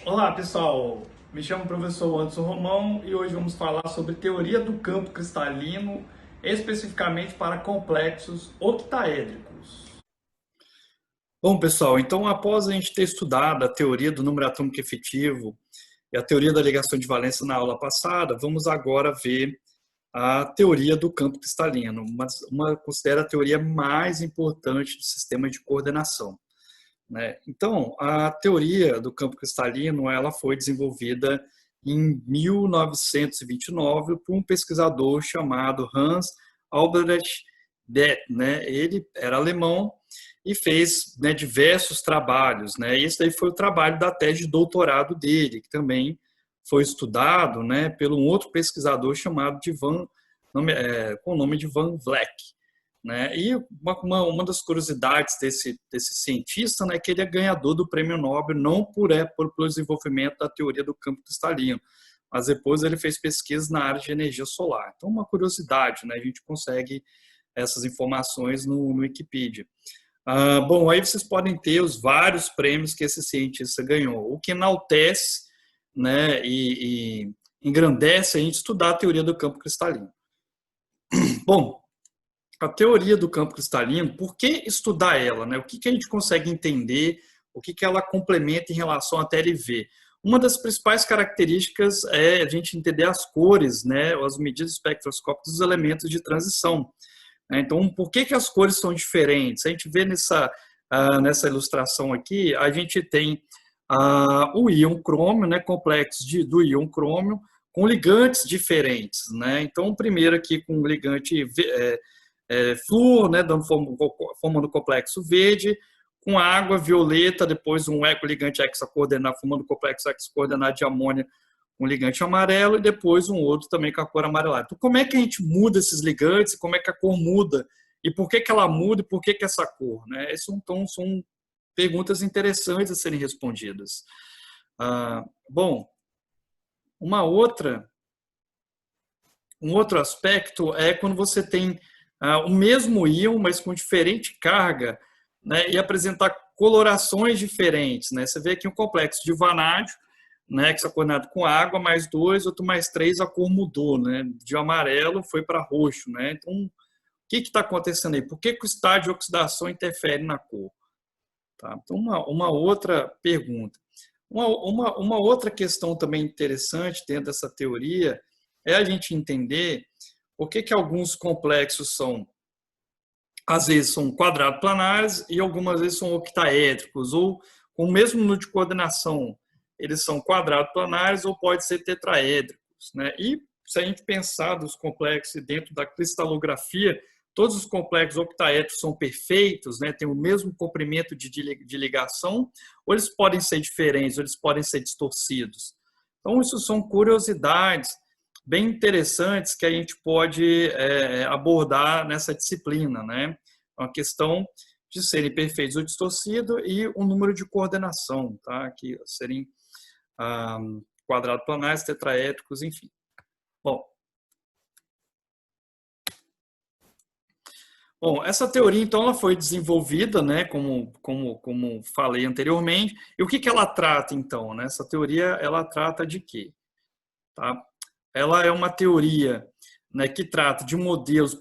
Olá pessoal, me chamo professor Anderson Romão e hoje vamos falar sobre teoria do campo cristalino, especificamente para complexos octaédricos. Bom pessoal, então após a gente ter estudado a teoria do número atômico efetivo e a teoria da ligação de valência na aula passada, vamos agora ver a teoria do campo cristalino, considera a teoria mais importante do sistema de coordenação, né? Então, a teoria do campo cristalino ela foi desenvolvida em 1929 por um pesquisador chamado Hans Albrecht Deth, né? Ele era alemão e fez, né, diversos trabalhos, né? E esse daí foi o trabalho da tese de doutorado dele, que também foi estudado, né, pelo um outro pesquisador chamado de com o nome de Van Vleck, né? E uma das curiosidades desse cientista, né, é que ele é ganhador do prêmio Nobel não pelo desenvolvimento da teoria do campo cristalino, mas depois ele fez pesquisas na área de energia solar. Então, uma curiosidade, né? A gente consegue essas informações no Wikipedia. Bom, aí vocês podem ter os vários prêmios que esse cientista ganhou, o que enaltece, né, e engrandece a gente estudar a teoria do campo cristalino. Bom, a teoria do campo cristalino, por que estudar ela, né? O que a gente consegue entender, o que ela complementa em relação à TLV? Uma das principais características é a gente entender as cores, né, as medidas espectroscópicas dos elementos de transição. Então, por que as cores são diferentes? A gente vê nessa ilustração aqui, a gente tem o íon crômio, né, complexos do íon crômio, com ligantes diferentes, né? Então, primeiro aqui com o ligante flúor, né, formando o complexo verde, com água violeta, depois um ecoligante hexacoordenado, formando o complexo hexacoordenado de amônia com ligante amarelo, e depois um outro também com a cor amarelada. Então, como é que a gente muda esses ligantes, como é que a cor muda, e por que ela muda, e por que essa cor, né? Então, são perguntas interessantes a serem respondidas. Bom, um outro aspecto é quando você tem o mesmo íon, mas com diferente carga, né, e apresentar colorações diferentes, né? Você vê aqui um complexo de vanádio, né, hexacoordenado com água, mais 2, outro mais 3, a cor mudou, né? De amarelo foi para roxo, né? Então, o que está acontecendo aí? Por que o estado de oxidação interfere na cor? Tá? Então, uma outra pergunta. Uma outra questão também interessante dentro dessa teoria é a gente entender por que alguns complexos às vezes são quadrado-planares e algumas vezes são octaédricos, ou com o mesmo número de coordenação, eles são quadrado-planares ou pode ser tetraédricos, né? E se a gente pensar dos complexos dentro da cristalografia, todos os complexos octaédricos são perfeitos, né? Tem o mesmo comprimento de ligação, ou eles podem ser diferentes, ou eles podem ser distorcidos. Então, isso são curiosidades bem interessantes que a gente pode abordar nessa disciplina, né? Uma questão de serem perfeitos ou distorcidos e o número de coordenação, tá? Que serem quadrado planares, tetraédricos, enfim. Bom, essa teoria, então, ela foi desenvolvida, né, como falei anteriormente, e o que ela trata, então, né? Essa teoria, ela trata de quê? Tá? Ela é uma teoria, né, que trata de modelos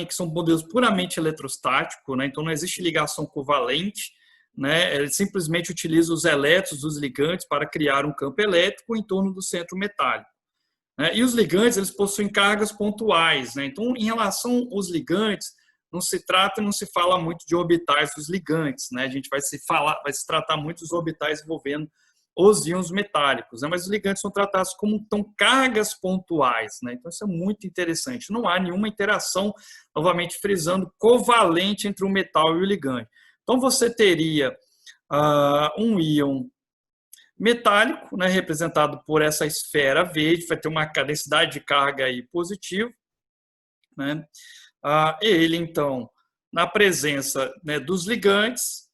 que são modelos puramente eletrostáticos, né? Então não existe ligação covalente, né? Ele simplesmente utiliza os elétrons dos ligantes para criar um campo elétrico em torno do centro metálico, né? E os ligantes, eles possuem cargas pontuais, né? Então, em relação aos ligantes, não se fala muito de orbitais dos ligantes, né? A gente vai se tratar muito dos orbitais envolvendo os íons metálicos, né? Mas os ligantes são tratados como cargas pontuais, né? Então isso é muito interessante. Não há nenhuma interação, novamente frisando, covalente entre o metal e o ligante. Então você teria um íon metálico, né, representado por essa esfera verde, vai ter uma densidade de carga aí positiva, né? Ele então, na presença, né, dos ligantes,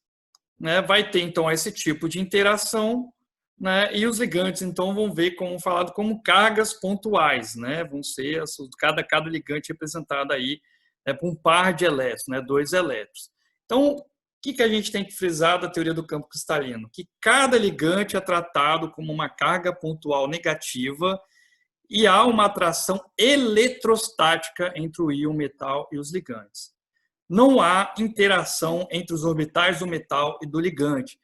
né, vai ter então esse tipo de interação, né, e os ligantes então vão ver como falado como cargas pontuais, né, vão ser cada ligante representado aí, né, por um par de elétrons, né, 2 elétrons. Então que a gente tem que frisar da teoria do campo cristalino? Que cada ligante é tratado como uma carga pontual negativa e há uma atração eletrostática entre o íon metal e os ligantes. Não há interação entre os orbitais do metal e do ligante.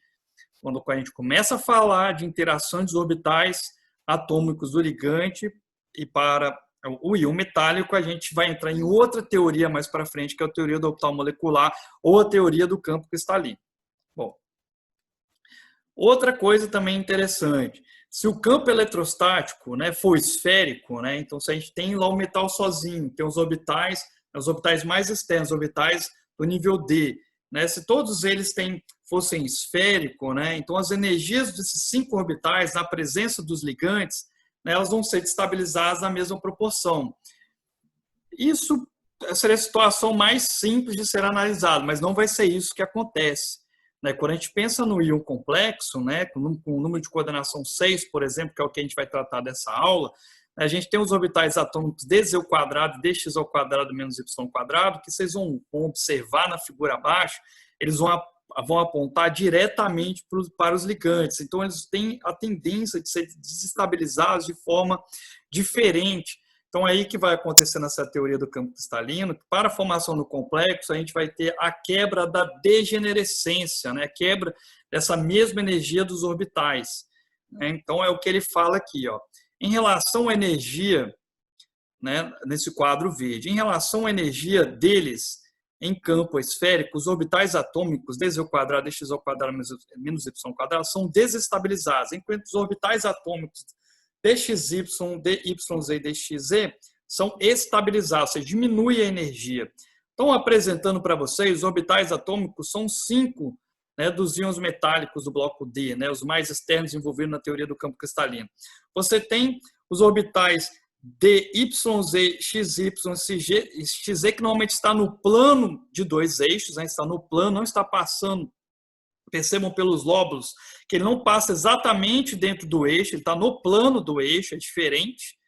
Quando a gente começa a falar de interações dos orbitais atômicos do ligante e para o íon metálico, a gente vai entrar em outra teoria mais para frente, que é a teoria do orbital molecular ou a teoria do campo cristalino. Bom, outra coisa também interessante, se o campo eletrostático, né, for esférico, né, então se a gente tem lá o metal sozinho, tem os orbitais mais externos, os orbitais do nível D, né, se todos eles fossem esféricos, né, então as energias desses 5 orbitais, na presença dos ligantes, né, elas vão ser estabilizadas na mesma proporção. Isso seria a situação mais simples de ser analisado, mas não vai ser isso que acontece. Quando a gente pensa no íon complexo, né, com o número de coordenação 6, por exemplo, que é o que a gente vai tratar dessa aula, a gente tem os orbitais atômicos dz ao quadrado, dx ao quadrado menos y quadrado, que vocês vão observar na figura abaixo, eles vão apontar diretamente para os ligantes. Então, eles têm a tendência de ser desestabilizados de forma diferente. Então, é aí que vai acontecer nessa teoria do campo cristalino, que para a formação do complexo, a gente vai ter a quebra da degenerescência, né? A quebra dessa mesma energia dos orbitais. Então, é o que ele fala aqui, ó. Em relação à energia, né, nesse quadro verde, em relação à energia deles em campo esférico, os orbitais atômicos dz ao quadrado, dx ao quadrado menos y quadrado são desestabilizados, enquanto os orbitais atômicos dxy, dyz e dxz são estabilizados, ou seja, diminui a energia. Então, apresentando para vocês, os orbitais atômicos são 5, né, dos íons metálicos do bloco D, né, os mais externos envolvidos na teoria do campo cristalino. Você tem os orbitais D, Y, Z, X, Y, XZ, que normalmente está no plano de 2 eixos, né, está no plano, não está passando, percebam pelos lóbulos, que ele não passa exatamente dentro do eixo, ele está no plano do eixo, é diferente.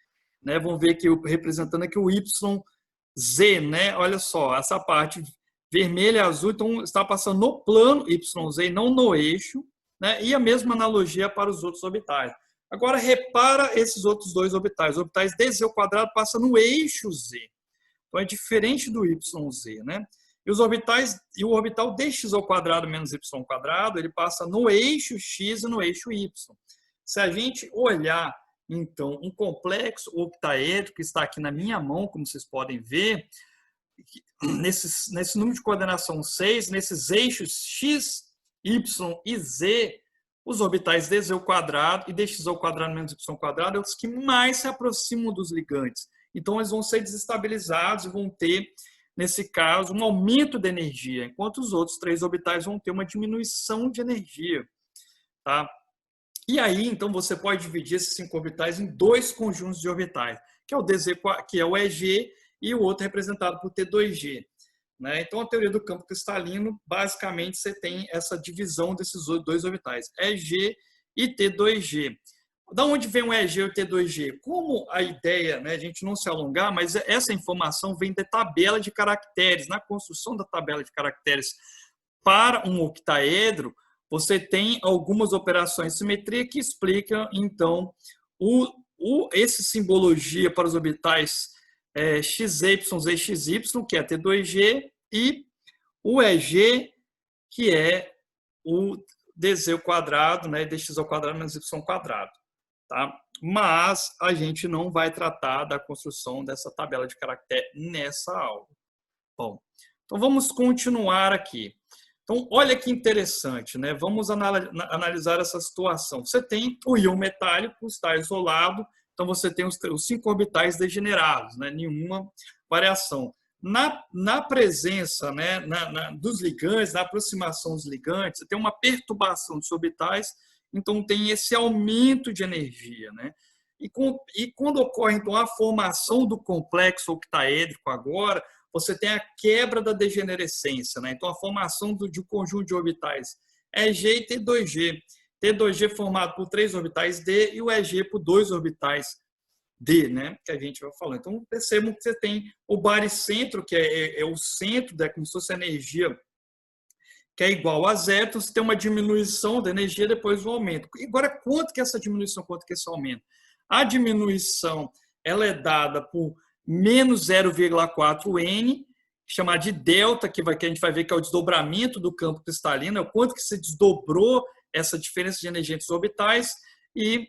Né, vamos ver aqui, representando aqui o YZ, né, olha só, essa parte vermelha e azul, então está passando no plano YZ e não no eixo, né? E a mesma analogia para os outros orbitais. Agora, repara esses outros dois orbitais. Os orbitais dz ao quadrado passa no eixo Z. Então, é diferente do YZ, né? E o orbital dx ao quadrado menos y quadrado, ele passa no eixo X e no eixo Y. Se a gente olhar, então, um complexo octaédrico que está aqui na minha mão, como vocês podem ver, nesse número de coordenação 6, nesses eixos x, y e z, os orbitais dz ao quadrado e dx ao quadrado menos y quadrado são os que mais se aproximam dos ligantes. Então, eles vão ser desestabilizados e vão ter, nesse caso, um aumento de energia, enquanto os outros 3 orbitais vão ter uma diminuição de energia. Tá? E aí, então, você pode dividir esses 5 orbitais em 2 conjuntos de orbitais, que é o DZ, que é o EG, e o outro representado por T2G. Né? Então, a teoria do campo cristalino, basicamente, você tem essa divisão desses 2 orbitais, EG e T2G. Da onde vem o EG e o T2G? Como a ideia, né, a gente não se alongar, mas essa informação vem da tabela de caracteres. Na construção da tabela de caracteres para um octaedro, você tem algumas operações de simetria que explicam, então, essa simbologia para os orbitais XY, ZXY, que é T2G, e o EG, que é o DZ ao quadrado, né, dx ao quadrado menos y quadrado. Tá? Mas a gente não vai tratar da construção dessa tabela de caractere nessa aula. Bom, então vamos continuar aqui. Então, olha que interessante, né? Vamos analisar essa situação. Você tem o íon metálico, está isolado, então você tem os 5 orbitais degenerados, né? Nenhuma variação. Na presença, né, dos ligantes, na aproximação dos ligantes, você tem uma perturbação dos orbitais, então tem esse aumento de energia. Né? E quando ocorre então, a formação do complexo octaédrico agora, você tem a quebra da degenerescência. Né? Então, a formação de um conjunto de orbitais EG e T2G. T2G formado por 3 orbitais D e o EG por 2 orbitais D, né? Que a gente vai falando. Então, percebam que você tem o baricentro, que é o centro, como se fosse a energia que é igual a zero, então você tem uma diminuição da energia, depois o aumento. E agora, quanto que é essa diminuição, quanto que é esse aumento? A diminuição ela é dada por menos 0,4 N, chamada de delta, que a gente vai ver que é o desdobramento do campo cristalino, é o quanto que se desdobrou essa diferença de energia entre os orbitais, e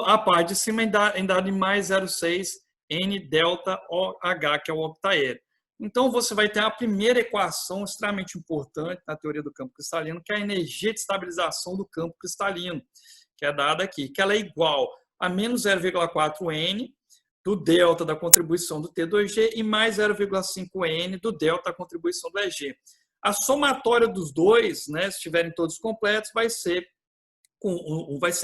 a parte de cima é dada em mais 0,6 N delta OH, que é o octaedro. Então, você vai ter a primeira equação extremamente importante na teoria do campo cristalino, que é a energia de estabilização do campo cristalino, que é dada aqui, que ela é igual a menos 0,4 N do delta da contribuição do T2G e mais 0,5 N do delta da contribuição do EG. A somatória dos dois, né, se estiverem todos completos, vai ser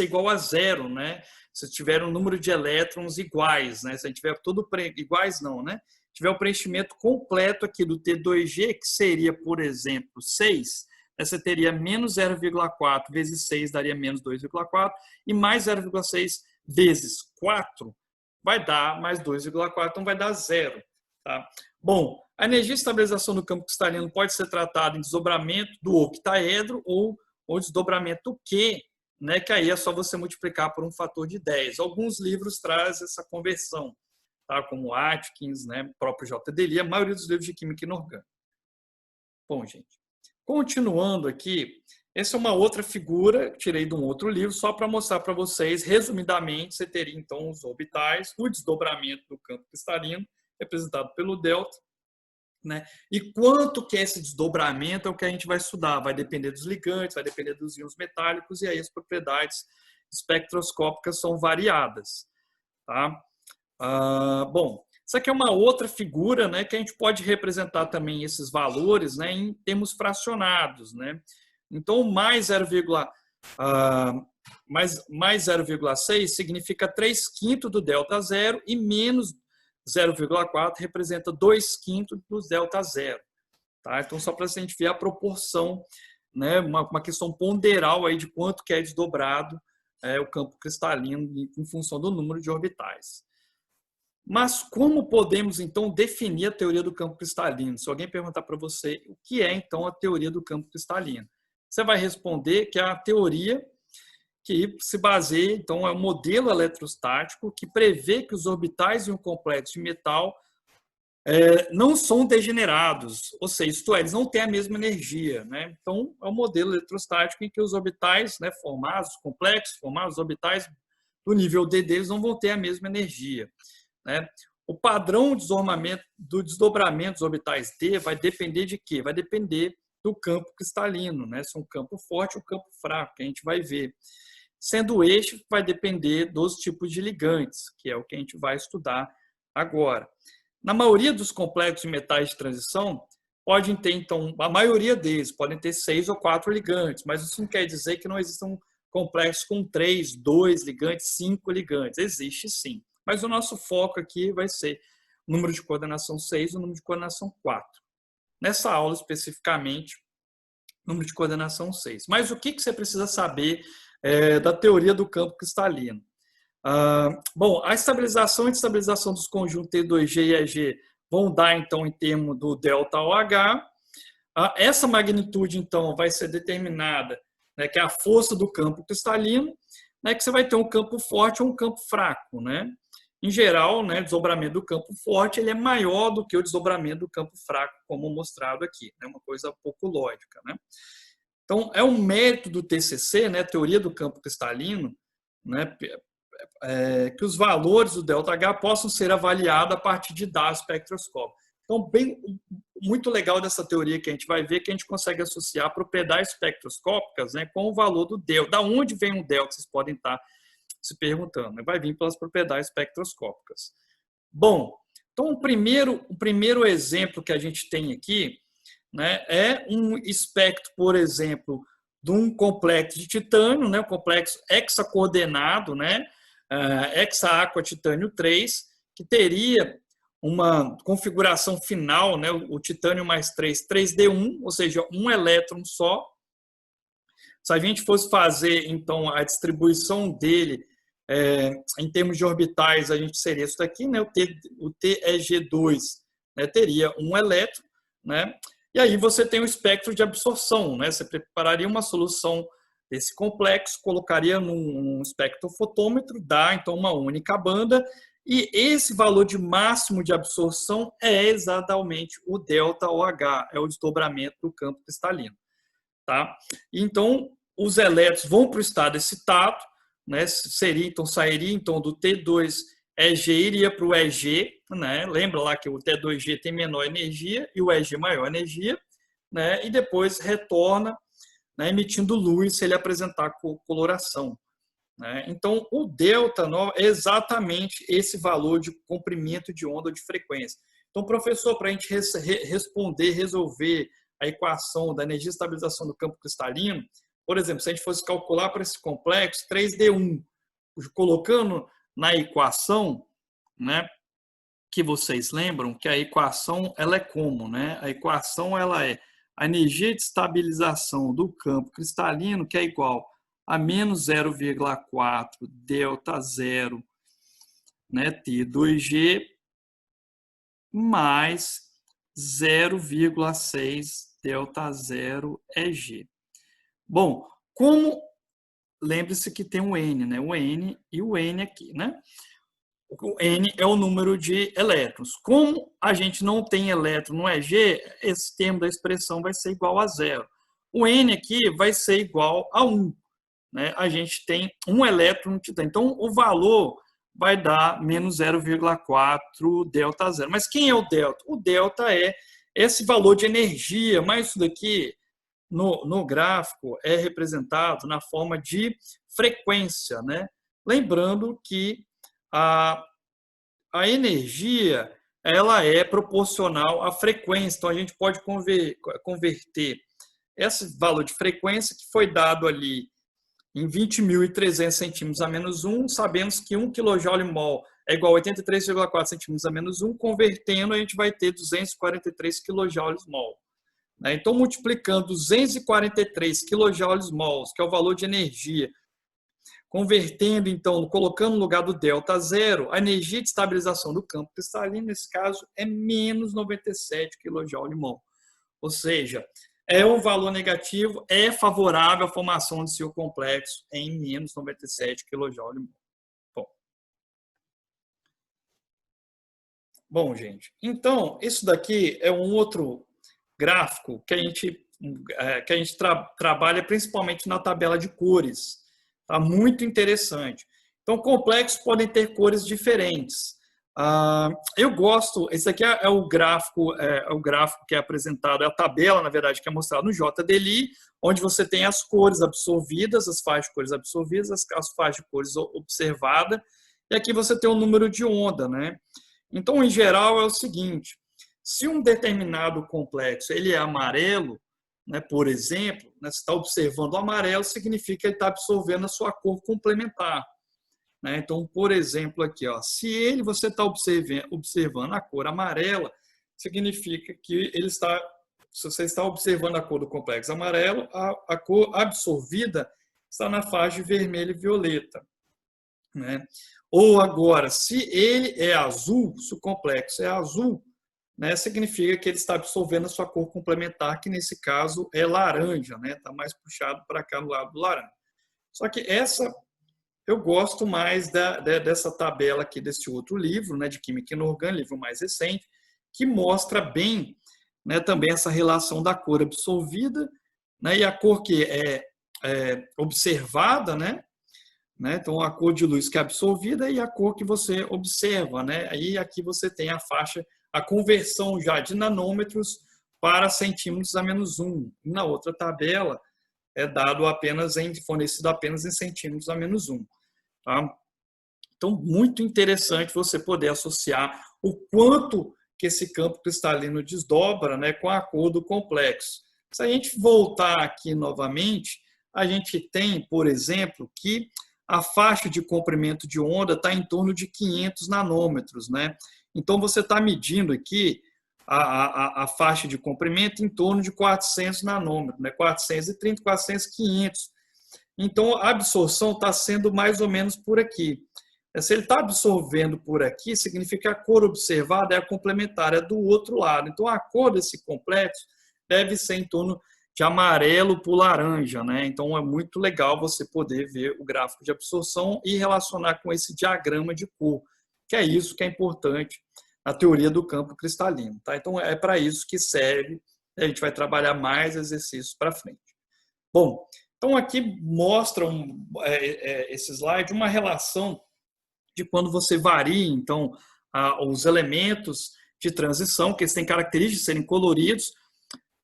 igual a zero, né? Se tiver um número de elétrons iguais, né? Se a gente tiver tudo iguais, não, né? Se tiver o preenchimento completo aqui do T2G, que seria, por exemplo, 6, né? Você teria menos 0,4 vezes 6 daria menos 2,4 e mais 0,6 vezes 4 vai dar mais 2,4, então vai dar zero. Tá? Bom, a energia de estabilização do campo cristalino pode ser tratada em desdobramento do octaedro ou desdobramento Q, né, que aí é só você multiplicar por um fator de 10. Alguns livros trazem essa conversão, tá, como Atkins, né, próprio J. Delis, a maioria dos livros de química inorgânica. Bom, gente, continuando aqui, essa é uma outra figura, tirei de um outro livro, só para mostrar para vocês, resumidamente, você teria então os orbitais, o desdobramento do campo cristalino, representado pelo delta, né? E quanto que é esse desdobramento é o que a gente vai estudar, vai depender dos ligantes, vai depender dos íons metálicos, e aí as propriedades espectroscópicas são variadas. Tá? Bom, isso aqui é uma outra figura, né, que a gente pode representar também esses valores, né, em termos fracionados. Né? Então, mais 0,6 significa 3/5 do delta zero e menos 0,4 representa 2/5 do delta zero. Tá? Então, só para a gente ver a proporção, né, uma questão ponderal aí de quanto que é desdobrado o campo cristalino em função do número de orbitais. Mas como podemos, então, definir a teoria do campo cristalino? Se alguém perguntar para você o que é, então, a teoria do campo cristalino, você vai responder que é a teoria que se baseia, então, é um modelo eletrostático que prevê que os orbitais de um complexo de metal não são degenerados, ou seja, isto é, eles não têm a mesma energia. Né? Então, é um modelo eletrostático em que os orbitais, né, formados, complexos, formados, os orbitais do nível D deles não vão ter a mesma energia. Né? O padrão do desdobramento dos orbitais D vai depender de quê? Vai depender do campo cristalino, né? Se é um campo forte ou um campo fraco, que a gente vai ver. Sendo este, vai depender dos tipos de ligantes, que é o que a gente vai estudar agora. Na maioria dos complexos de metais de transição, podem ter, então, a maioria deles podem ter 6 ou 4 ligantes, mas isso não quer dizer que não existam complexos com 3, 2 ligantes, 5 ligantes. Existe sim. Mas o nosso foco aqui vai ser o número de coordenação 6 e o número de coordenação 4. Nessa aula, especificamente, número de coordenação 6. Mas o que você precisa saber da teoria do campo cristalino? Bom, a estabilização e destabilização dos conjuntos T2G e EG vão dar, então, em termos do delta OH. Essa magnitude, então, vai ser determinada, né, que é a força do campo cristalino, né, que você vai ter um campo forte ou um campo fraco. Né? Em geral, né, o desdobramento do campo forte ele é maior do que o desdobramento do campo fraco, como mostrado aqui. É uma coisa pouco lógica. Né? Então, é um mérito do TCC, né, teoria do campo cristalino, né, que os valores do ΔH possam ser avaliados a partir de dados espectroscópicos. Então, muito legal dessa teoria que a gente vai ver que a gente consegue associar propriedades espectroscópicas, né, com o valor do delta. Da onde vem o delta? Vocês podem estar se perguntando. Vai vir pelas propriedades espectroscópicas. Bom, então o primeiro exemplo que a gente tem aqui, né, é um espectro, por exemplo, de um complexo de titânio, né, um complexo hexacoordenado, né, hexa-aqua titânio 3, que teria uma configuração final, né, o titânio mais 3, 3D1, ou seja, um elétron só. Se a gente fosse fazer, então, a distribuição dele em termos de orbitais, a gente seria isso daqui, né, o TeG2, né, teria um elétron, né, E aí você tem o espectro de absorção, né? Você prepararia uma solução desse complexo, colocaria num espectrofotômetro, dá então uma única banda, e esse valor de máximo de absorção é exatamente o delta OH, é o desdobramento do campo cristalino. Tá? Então, os elétrons vão para o estado excitado, né? Sairia então do T2EG, iria para o EG, né? Lembra lá que o T2G tem menor energia e o EG maior energia, né? E depois retorna, né, emitindo luz se ele apresentar coloração. Né? Então, o delta é exatamente esse valor de comprimento de onda ou de frequência. Então, professor, para a gente resolver a equação da energia de estabilização do campo cristalino, por exemplo, se a gente fosse calcular para esse complexo 3D1, colocando na equação, né, que vocês lembram que a equação ela é como, né? A equação ela é a energia de estabilização do campo cristalino, que é igual a menos 0,4 delta zero, né, T2G, mais 0,6 delta zero EG. Bom, como lembre-se que tem um N, né? O N e o N aqui, né? O N é o número de elétrons. Como a gente não tem elétron no EG, esse termo da expressão vai ser igual a zero. O N aqui vai ser igual a 1. Né? A gente tem um elétron no titânio. Então, o valor vai dar menos 0,4 delta zero. Mas quem é o delta? O delta é esse valor de energia, mas isso daqui no gráfico é representado na forma de frequência. Né? Lembrando que a energia ela é proporcional à frequência. Então, a gente pode converter esse valor de frequência que foi dado ali em 20.300 centímetros a menos 1, sabemos que 1 kJ/mol é igual a 83,4 centímetros a menos 1, convertendo a gente vai ter 243 kJ/mol. Então, multiplicando 243 kJ/mol, que é o valor de energia, convertendo, então, colocando no lugar do delta zero, a energia de estabilização do campo cristalino, nesse caso, é menos 97 kJ/mol. Ou seja, é um valor negativo, é favorável à formação de seu complexo em menos 97 kJ/mol. Bom, gente, então, isso daqui é um outro gráfico que a gente trabalha principalmente na tabela de cores. Tá muito interessante. Então, complexos podem ter cores diferentes. Eu gosto, esse aqui é o gráfico que é apresentado, é a tabela, na verdade, que é mostrada no JDLI, onde você tem as cores absorvidas, as faixas de cores absorvidas, as faixas de cores observadas, e aqui você tem o número de onda, né? Então, em geral, é o seguinte, se um determinado complexo ele é amarelo, né, por exemplo, né, você está observando o amarelo, significa que ele está absorvendo a sua cor complementar. Né? Então, por exemplo, aqui, ó, se você está observando a cor amarela, significa que se você está observando a cor do complexo amarelo, a cor absorvida está na faixa de vermelho e violeta. Né? Ou agora, se ele é azul, se o complexo é azul, né, significa que ele está absorvendo a sua cor complementar, que nesse caso é laranja, né? Está mais puxado para cá no lado do laranja. Só que eu gosto mais dessa tabela aqui, desse outro livro, né, de Química Inorgânica, livro mais recente, que mostra bem, né, também essa relação da cor absorvida, né, e a cor que é observada, né? Então, a cor de luz que é absorvida e a cor que você observa. Né? Aí aqui você tem a faixa, a conversão já de nanômetros para centímetros a menos 1. Na outra tabela é dado fornecido apenas em centímetros a menos 1. Tá? Então, muito interessante você poder associar o quanto que esse campo cristalino desdobra, né, com a cor do complexo. Se a gente voltar aqui novamente, a gente tem, por exemplo, que a faixa de comprimento de onda está em torno de 500 nanômetros. Né? Então, você está medindo aqui a faixa de comprimento em torno de 400 nanômetros, né? 430, 400, 500. Então, a absorção está sendo mais ou menos por aqui. Se ele está absorvendo por aqui, significa que a cor observada é a complementar, é do outro lado. Então, a cor desse complexo deve ser em torno de amarelo para laranja, né? Então é muito legal você poder ver o gráfico de absorção e relacionar com esse diagrama de cor, que é isso que é importante na teoria do campo cristalino, tá? Então é para isso que serve. A gente vai trabalhar mais exercícios para frente. Bom, então aqui mostra esse slide uma relação de quando você varia, então, os elementos de transição, que eles têm características de serem coloridos,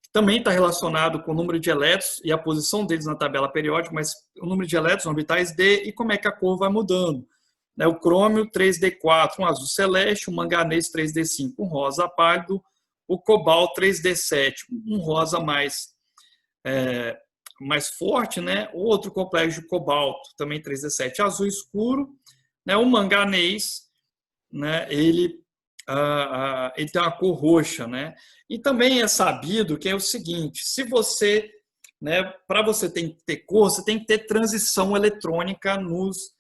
que também está relacionado com o número de elétrons e a posição deles na tabela periódica, mas o número de elétrons orbitais D e como é que a cor vai mudando. O crômio 3D4, um azul celeste, o manganês 3D5, um rosa pálido, o cobalto 3D7, um rosa mais forte, né? Outro complexo de cobalto, também 3D7, azul escuro, né? O manganês, né? Ele tem uma cor roxa, né? E também é sabido que é o seguinte: se você, né? Para você ter cor, você tem que ter transição eletrônica nos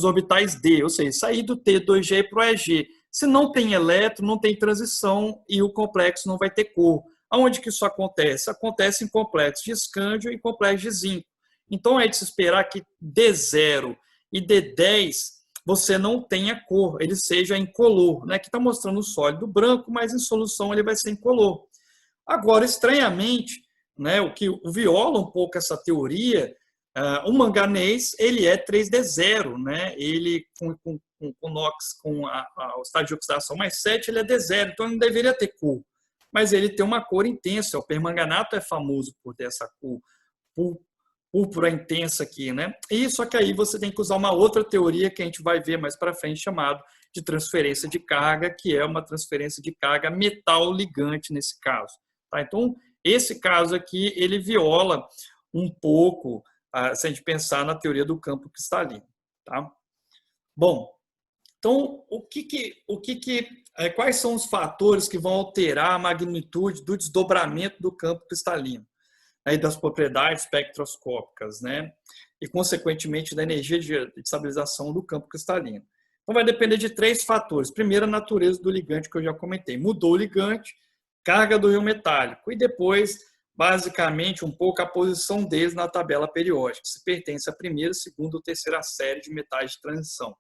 orbitais D, ou seja, sair do T2G para o EG. Se não tem elétron, não tem transição e o complexo não vai ter cor. Aonde que isso acontece? Acontece em complexos de escândio e complexos de zinco. Então é de se esperar que D0 e D10 você não tenha cor, ele seja incolor, né? Que está mostrando o sólido branco, mas em solução ele vai ser incolor. Agora, estranhamente, né, o que viola um pouco essa teoria, o manganês ele é 3D0, né? Ele com NOx, com o estágio de oxidação mais 7, ele é D0, então ele não deveria ter cor. Mas ele tem uma cor intensa, o permanganato é famoso por ter essa cor púrpura intensa aqui, né? E só que aí você tem que usar uma outra teoria que a gente vai ver mais para frente, chamado de transferência de carga, que é uma transferência de carga metal-ligante nesse caso. Tá? Então, esse caso aqui, ele viola um pouco, se a gente pensar na teoria do campo cristalino. Tá? Bom, então, quais são os fatores que vão alterar a magnitude do desdobramento do campo cristalino? Aí das propriedades espectroscópicas, né? E, consequentemente, da energia de estabilização do campo cristalino. Então, vai depender de 3 fatores. Primeiro, a natureza do ligante, que eu já comentei. Mudou o ligante, carga do íon metálico. E depois, basicamente, um pouco a posição deles na tabela periódica, se pertence à primeira, segunda ou terceira série de metais de transição.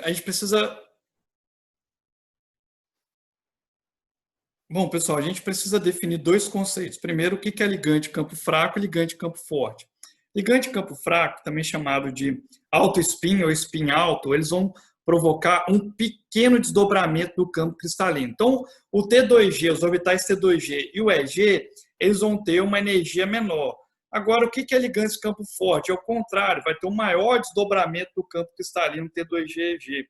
A gente precisa... Bom, pessoal, a gente precisa definir 2 conceitos. Primeiro, o que é ligante campo fraco e ligante campo forte. Ligante campo fraco, também chamado de alto spin ou spin alto, eles vão provocar um pequeno desdobramento do campo cristalino. Então, o T2G, os orbitais T2G e o EG, eles vão ter uma energia menor. Agora, o que é ligante campo forte? É o contrário, vai ter um maior desdobramento do campo cristalino T2G-EG.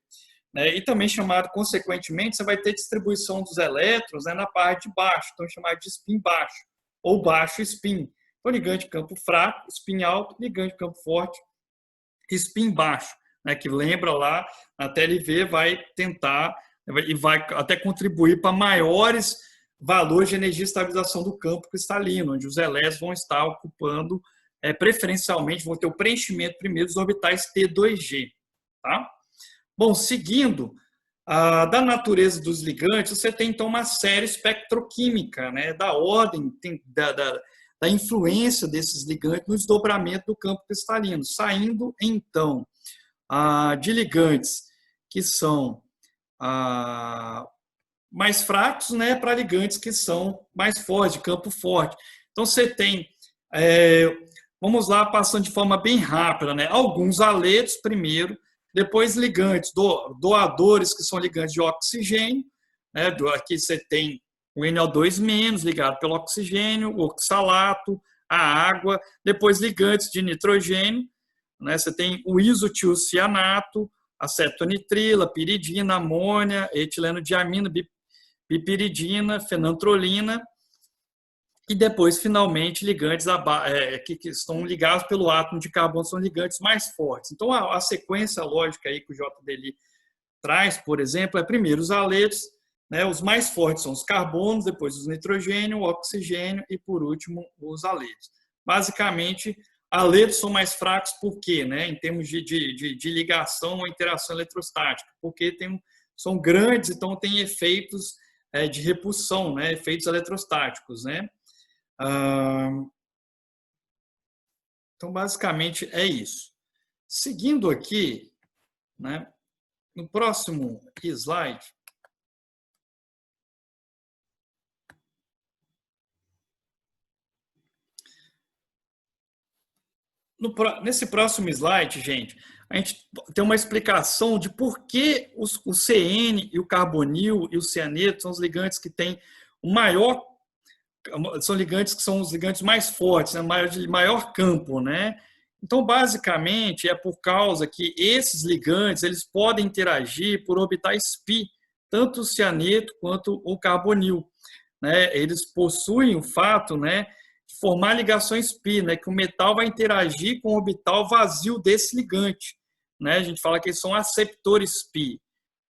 Né? E também chamado, consequentemente, você vai ter distribuição dos elétrons, né, na parte de baixo, então chamado de spin baixo, ou baixo spin. Então, ligante campo fraco, spin alto, ligante campo forte, spin baixo, né, que lembra lá, a TLV vai tentar, e vai até contribuir para maiores valores de energia de estabilização do campo cristalino, onde os elétrons vão estar ocupando, preferencialmente, vão ter o preenchimento primeiro dos orbitais T2G. Tá? Bom, seguindo, da natureza dos ligantes, você tem então uma série espectroquímica, né, da ordem, da influência desses ligantes no desdobramento do campo cristalino, saindo então de ligantes que são mais fracos, né, para ligantes que são mais fortes, de campo forte. Então você tem, vamos lá, passando de forma bem rápida, né, alguns aletos primeiro, depois ligantes doadores, que são ligantes de oxigênio, né? Aqui você tem o NO2- ligado pelo oxigênio, o oxalato, a água, depois ligantes de nitrogênio, né? Você tem o isotiocianato, acetonitrila, piridina, amônia, etileno-diamina, bipiridina, fenantrolina, e depois, finalmente, ligantes que estão ligados pelo átomo de carbono, são ligantes mais fortes. Então, a sequência lógica aí que o JDL traz, por exemplo, é primeiro os aletos, né, os mais fortes são os carbonos, depois os nitrogênio, o oxigênio e, por último, os aletos. Basicamente, aletos são mais fracos por quê? Né, em termos de ligação ou interação eletrostática, porque são grandes, então tem efeitos de repulsão, né, efeitos eletrostáticos, né? Então, basicamente, é isso. Seguindo aqui, né, no próximo slide, nesse próximo slide, gente, a gente tem uma explicação de por que o CN e o carbonil e o cianeto são os ligantes que têm o maior, são ligantes que são os ligantes mais fortes, né, de maior campo, né? Então, basicamente, é por causa que esses ligantes eles podem interagir por orbitais pi, tanto o cianeto quanto o carbonil, né? Eles possuem o fato, né, de formar ligações pi, né, que o metal vai interagir com o orbital vazio desse ligante, né? A gente fala que eles são aceptores pi,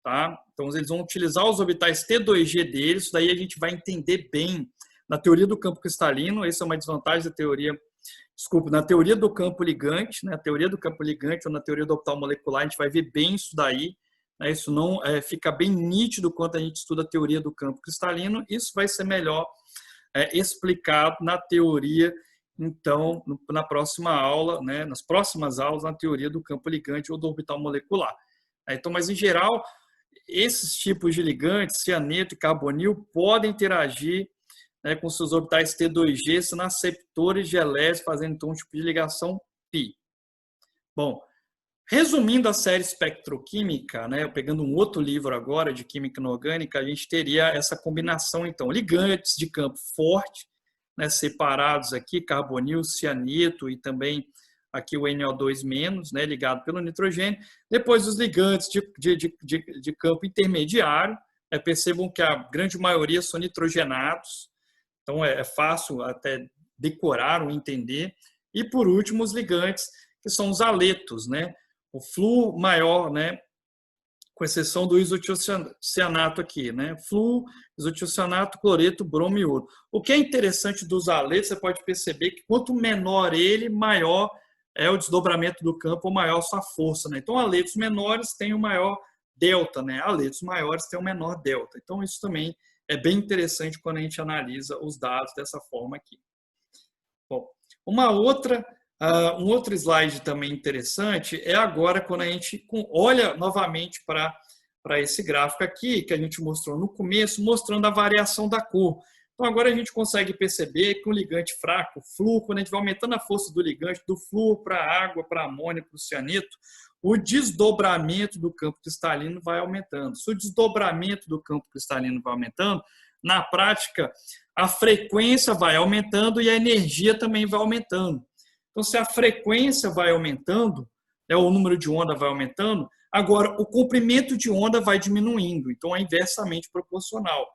tá? Então, eles vão utilizar os orbitais T2G deles, daí a gente vai entender bem na teoria do campo cristalino. Essa é uma desvantagem da teoria, desculpa, na teoria do campo ligante, né? A teoria do campo ligante ou na teoria do orbital molecular, a gente vai ver bem isso daí, né? Isso não fica bem nítido quando a gente estuda a teoria do campo cristalino. Isso vai ser melhor explicado na teoria, então, na próxima aula, né? Nas próximas aulas, na teoria do campo ligante ou do orbital molecular. Então, mas em geral, esses tipos de ligantes, cianeto e carbonil, podem interagir, né, com seus orbitais T2G, sendo aceptores de Leds, fazendo então um tipo de ligação π. Bom, resumindo a série espectroquímica, né, pegando um outro livro agora de química inorgânica, a gente teria essa combinação, então, ligantes de campo forte, né, separados aqui, carbonil, cianeto e também aqui o NO2-, né, ligado pelo nitrogênio. Depois os ligantes de campo intermediário, percebam que a grande maioria são nitrogenados, então é fácil até decorar ou entender. E por último os ligantes, que são os aletos, né, o flúor maior, né, com exceção do isotiocianato aqui, né, flúor, isotiocianato, cloreto, bromo e ouro. O que é interessante dos aletos, você pode perceber que quanto menor ele, maior é o desdobramento do campo, maior sua força, né? Então, aletos menores têm o maior delta, né? Aletos maiores têm o menor delta. Então, isso também é bem interessante quando a gente analisa os dados dessa forma aqui. Bom, um outro slide também interessante é agora quando a gente olha novamente para esse gráfico aqui, que a gente mostrou no começo, mostrando a variação da cor. Então, agora a gente consegue perceber que um ligante fraco, o flúor, quando a gente vai aumentando a força do ligante, do flúor para a água, para a amônia, para o cianeto, o desdobramento do campo cristalino vai aumentando. Se o desdobramento do campo cristalino vai aumentando, na prática, a frequência vai aumentando e a energia também vai aumentando. Então, se a frequência vai aumentando, o número de onda vai aumentando, agora o comprimento de onda vai diminuindo. Então, é inversamente proporcional.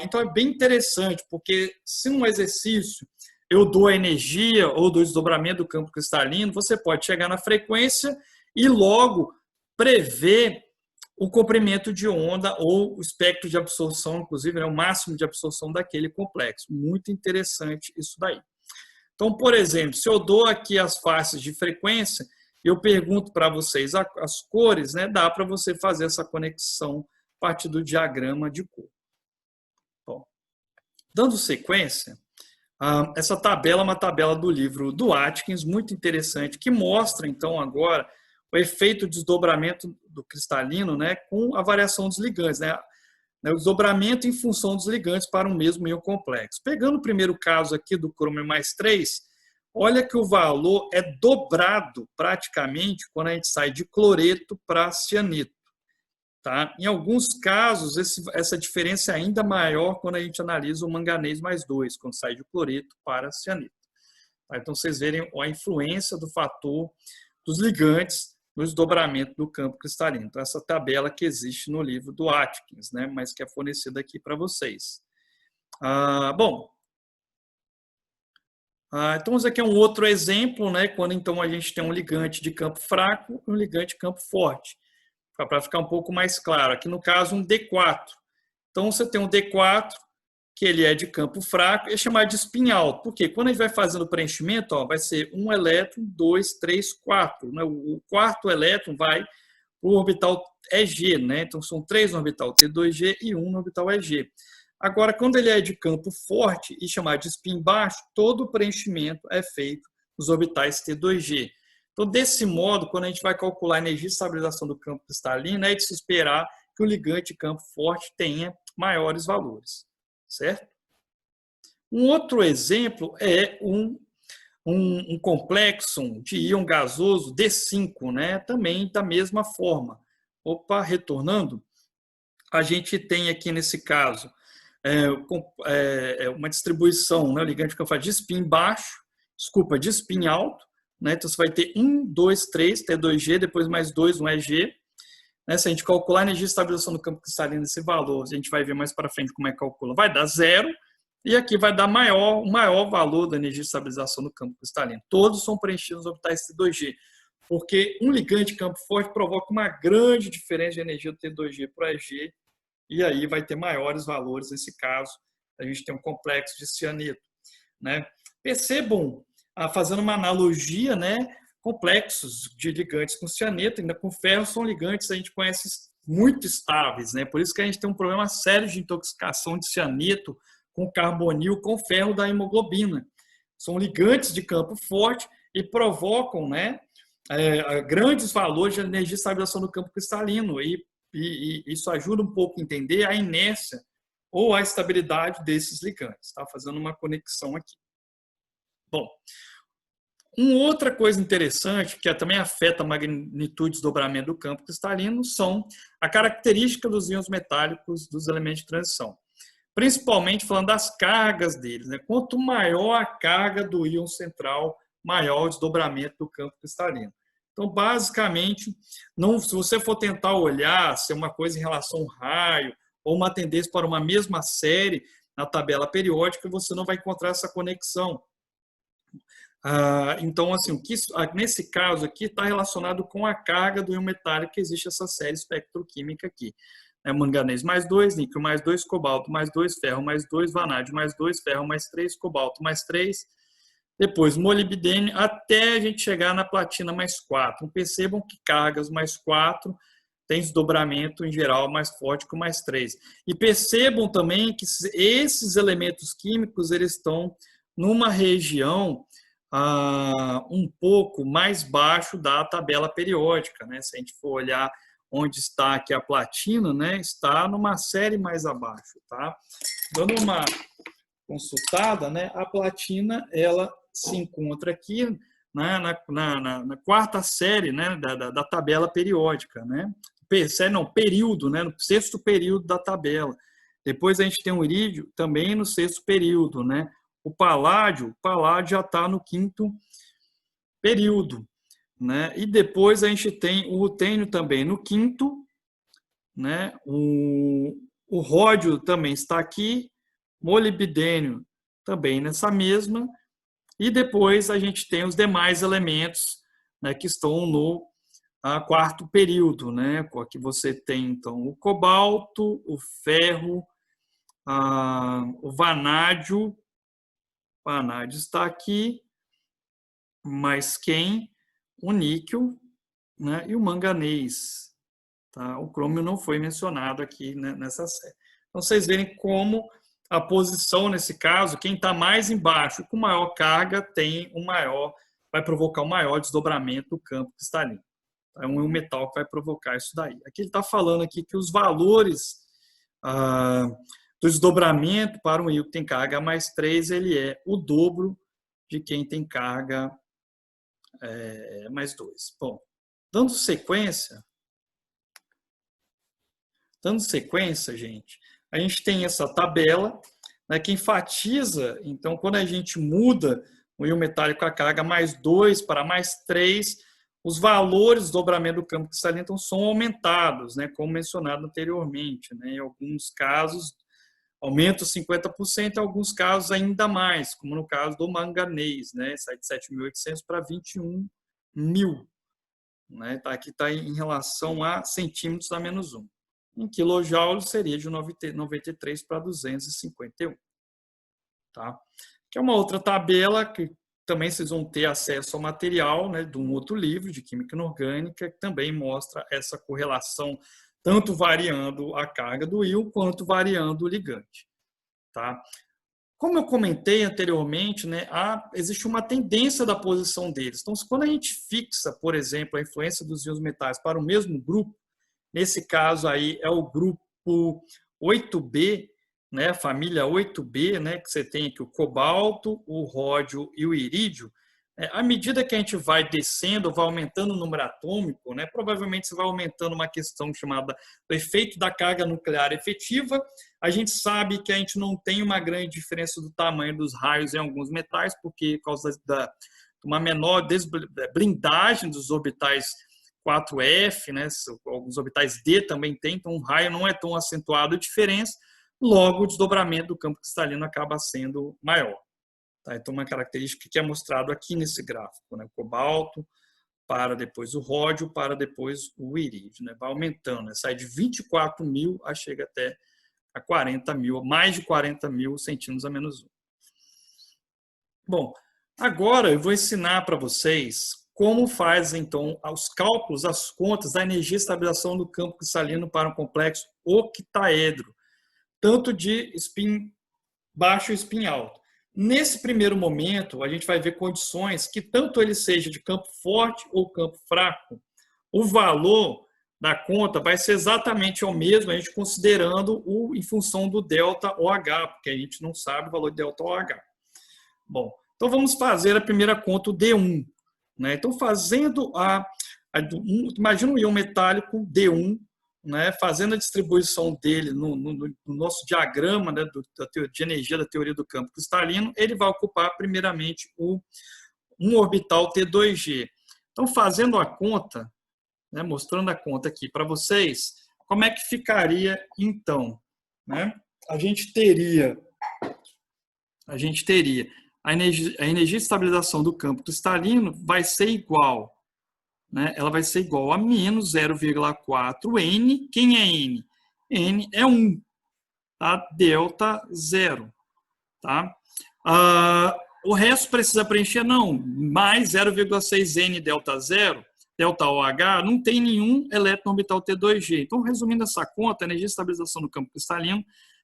Então, é bem interessante, porque se num exercício eu dou a energia ou do desdobramento do campo cristalino, você pode chegar na frequência e logo prever o comprimento de onda ou o espectro de absorção, inclusive, o máximo de absorção daquele complexo. Muito interessante isso daí. Então, por exemplo, se eu dou aqui as faces de frequência, eu pergunto para vocês as cores, né? Dá para você fazer essa conexão a partir do diagrama de cor. Bom, dando sequência, essa tabela é uma tabela do livro do Atkins, muito interessante, que mostra, então, agora o efeito de desdobramento do cristalino, né, com a variação dos ligantes, né, o desdobramento em função dos ligantes para um mesmo íon complexo. Pegando o primeiro caso aqui do crômio mais 3, olha que o valor é dobrado praticamente quando a gente sai de cloreto para cianeto. Tá? Em alguns casos, essa diferença é ainda maior quando a gente analisa o manganês mais 2, quando sai de cloreto para cianeto. Tá? Então, vocês verem a influência do fator dos ligantes no desdobramento do campo cristalino. Então, essa tabela que existe no livro do Atkins, né, mas que é fornecida aqui para vocês. Bom, então esse aqui é um outro exemplo, né, quando então a gente tem um ligante de campo fraco e um ligante de campo forte. Para ficar um pouco mais claro, aqui no caso um D4. Então você tem um D4, que ele é de campo fraco, é chamado de spin alto. Por quê? Quando a gente vai fazendo o preenchimento, vai ser um elétron, 2, 3, 4. Né? O quarto elétron vai para o orbital EG, né? Então são 3 no orbital T2G e 1 no orbital EG. Agora, quando ele é de campo forte e chamado de spin baixo, todo o preenchimento é feito nos orbitais T2G. Então, desse modo, quando a gente vai calcular a energia de estabilização do campo cristalino, é de se esperar que o ligante de campo forte tenha maiores valores, certo? Um outro exemplo é um complexo de íon gasoso D5, né? Também da mesma forma. Opa, retornando, a gente tem aqui nesse caso uma distribuição, né? O ligante que eu faço de spin baixo, desculpa, de spin alto, né? Então você vai ter 1, 2, 3, T2G, depois mais 2, 1 EG. Né? Se a gente calcular a energia de estabilização do campo cristalino nesse valor, a gente vai ver mais para frente como é que calcula, vai dar 0. E aqui vai dar o maior valor da energia de estabilização do campo cristalino. Todos são preenchidos nos orbitais T2G, porque um ligante de campo forte provoca uma grande diferença de energia do T2G para o EG, e aí vai ter maiores valores nesse caso. A gente tem um complexo de cianeto. Né? Percebam, fazendo uma analogia, né, complexos de ligantes com cianeto, ainda com ferro, são ligantes a gente conhece muito estáveis. Né? Por isso que a gente tem um problema sério de intoxicação de cianeto com carbonil, com ferro da hemoglobina. São ligantes de campo forte e provocam, né, grandes valores de energia de estabilização do campo cristalino. E isso ajuda um pouco a entender a inércia ou a estabilidade desses ligantes. Tá? Fazendo uma conexão aqui. Bom, uma outra coisa interessante, que também afeta a magnitude de desdobramento do campo cristalino, são a característica dos íons metálicos dos elementos de transição. Principalmente falando das cargas deles. Né? Quanto maior a carga do íon central, maior o desdobramento do campo cristalino. Então, basicamente, se você for tentar olhar se é uma coisa em relação ao raio ou uma tendência para uma mesma série na tabela periódica, você não vai encontrar essa conexão. Então, assim, nesse caso aqui está relacionado com a carga do íon metálico que existe essa série espectroquímica aqui. Manganês mais 2, níquel mais 2, cobalto mais 2, ferro mais 2, vanádio mais 2, ferro mais 3, cobalto mais 3, depois molibdênio, até a gente chegar na platina mais 4. Então, percebam que cargas mais 4 tem desdobramento em geral mais forte que o mais 3. E percebam também que esses elementos químicos eles estão numa região um pouco mais baixo da tabela periódica. Né? Se a gente for olhar onde está aqui a platina, né, está numa série mais abaixo. Tá? Dando uma consultada, né, a platina ela se encontra aqui, né, na quarta série, né, da tabela periódica. Né? Período, né, no sexto período da tabela. Depois a gente tem o irídio também no sexto período. Né? O paládio já está no quinto período. Né? E depois a gente tem o rutênio também no quinto, né? O ródio também está aqui, molibdênio também nessa mesma, e depois a gente tem os demais elementos, né, que estão no quarto período, né? Aqui você tem então o cobalto, o ferro, o vanádio está aqui, mas quem? O níquel, né, e o manganês. Tá? O crômio não foi mencionado aqui, né, nessa série. Então, vocês verem como a posição, nesse caso, quem está mais embaixo, com maior carga, vai provocar um maior desdobramento do campo cristalino. É um metal que vai provocar isso daí. Aqui ele está falando aqui que os valores do desdobramento para um íon que tem carga mais 3, ele é o dobro de quem tem carga mais 2. Bom, dando sequência, gente, a gente tem essa tabela, né, que enfatiza, então, quando a gente muda o íon metálico com a carga mais 2 para mais 3, os valores do dobramento do campo cristalino então, são aumentados, né, como mencionado anteriormente. Né, em alguns casos, aumenta 50%, em alguns casos ainda mais, como no caso do manganês, né, sai de 7.800 para 21.000. Né, aqui está em relação a centímetros a menos 1. Em quilojoules seria de 93 para 251. Tá? Que é uma outra tabela que também vocês vão ter acesso ao material, né, de um outro livro de química inorgânica, que também mostra essa correlação, tanto variando a carga do íon, quanto variando o ligante. tá? Como eu comentei anteriormente, né, existe uma tendência da posição deles. Então, quando a gente fixa, por exemplo, a influência dos íons metais para o mesmo grupo, nesse caso aí é o grupo 8B, né, família 8B, né, que você tem aqui o cobalto, o ródio e o irídio. À medida que a gente vai descendo, vai aumentando o número atômico, né, provavelmente você vai aumentando uma questão chamada do efeito da carga nuclear efetiva. A gente sabe que a gente não tem uma grande diferença do tamanho dos raios em alguns metais, porque por causa da uma menor blindagem dos orbitais 4F, né, alguns orbitais D também tem, então o raio não é tão acentuado a diferença, logo o desdobramento do campo cristalino acaba sendo maior. Tá? Então, uma característica que é mostrado aqui nesse gráfico, né? O cobalto, para depois o ródio, para depois o irídio. Né? Vai aumentando, né? Sai de 24 mil a chega até a 40 mil, mais de 40 mil centímetros a menos 1. Bom, agora eu vou ensinar para vocês como faz, então, os cálculos, as contas da energia e estabilização do campo cristalino para um complexo octaedro, tanto de spin baixo e spin alto. Nesse primeiro momento, a gente vai ver condições que tanto ele seja de campo forte ou campo fraco, o valor da conta vai ser exatamente o mesmo, a gente considerando em função do delta OH, porque a gente não sabe o valor de delta OH. Bom, então vamos fazer a primeira conta, o D1. Né? Então, fazendo imagina um íon metálico D1, né, fazendo a distribuição dele no nosso diagrama, né, de energia da teoria do campo cristalino, ele vai ocupar primeiramente um orbital T2G. Então, fazendo a conta, né, mostrando a conta aqui para vocês, como é que ficaria então? Né? A gente teria a energia de estabilização do campo cristalino vai ser igual, né? Ela vai ser igual a menos 0,4 N. Quem é N? N é 1, tá? Delta 0. Tá? O resto precisa preencher? Não. Mais 0,6 N delta 0, delta OH, não tem nenhum elétron orbital T2G. Então, resumindo essa conta, a energia de estabilização do campo cristalino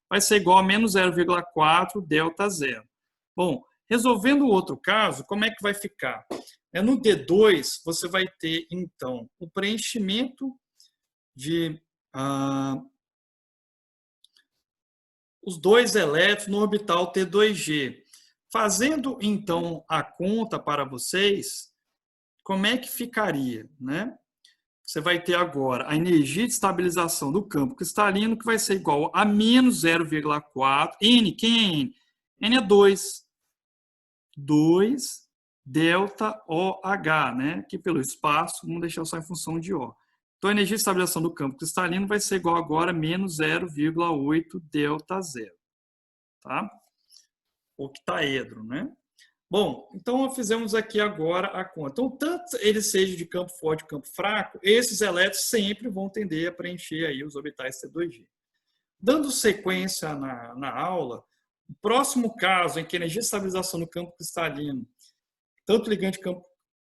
vai ser igual a menos 0,4 delta 0. Bom, resolvendo o outro caso, como é que vai ficar? No D2, você vai ter, então, o preenchimento de os dois elétrons no orbital T2G. Fazendo, então, a conta para vocês, como é que ficaria? Né? Você vai ter agora a energia de estabilização do campo cristalino, que vai ser igual a menos 0,4. N, quem é N? N é 2. 2 delta OH, né? Que pelo espaço, vamos deixar só em função de O. Então, a energia de estabilização do campo cristalino vai ser igual agora a menos 0,8 delta 0. Tá? Octaedro, né? Bom, então fizemos aqui agora a conta. Então, tanto ele seja de campo forte, campo fraco, esses elétrons sempre vão tender a preencher aí os orbitais T2G. Dando sequência na aula, o próximo caso em que a energia de estabilização no campo cristalino, tanto ligante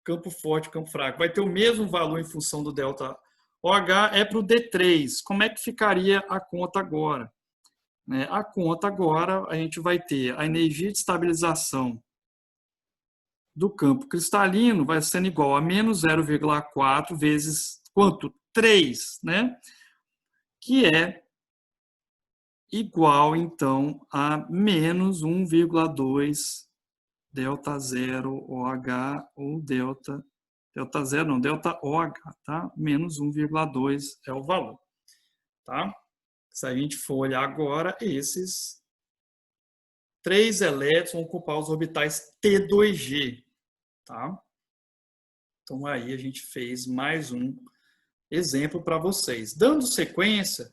campo forte e campo fraco, vai ter o mesmo valor em função do delta OH, é para o D3. Como é que ficaria a conta agora? A conta agora, a gente vai ter a energia de estabilização do campo cristalino vai sendo igual a menos 0,4 vezes quanto? 3, né? Que é igual, então, a menos 1,2 delta 0 OH ou delta 0, não, delta OH, tá? Menos 1,2 é o valor, tá? Se a gente for olhar agora, esses 3 elétrons vão ocupar os orbitais T2G, tá? Então, aí a gente fez mais um exemplo para vocês. Dando sequência,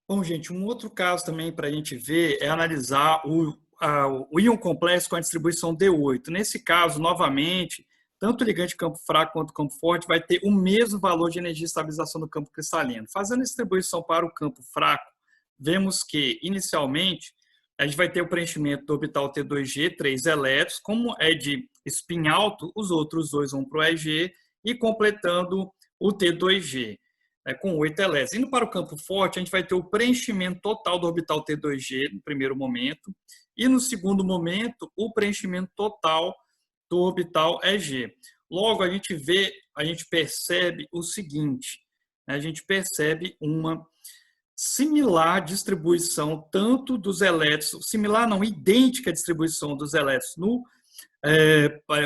bom, gente, um outro caso também para a gente ver é analisar o íon complexo com a distribuição D8. Nesse caso, novamente, tanto o ligante campo fraco quanto o campo forte vai ter o mesmo valor de energia de estabilização do campo cristalino. Fazendo a distribuição para o campo fraco, vemos que, inicialmente, a gente vai ter o preenchimento do orbital T2G, 3 elétrons. Como é de spin alto, os outros dois vão para o EG e completando o T2G. com 8 elétrons. Indo para o campo forte, a gente vai ter o preenchimento total do orbital T2G no primeiro momento, e no segundo momento, o preenchimento total do orbital EG. Logo, a gente percebe o seguinte, né? A gente percebe uma similar distribuição tanto dos elétrons, similar não, idêntica distribuição dos elétrons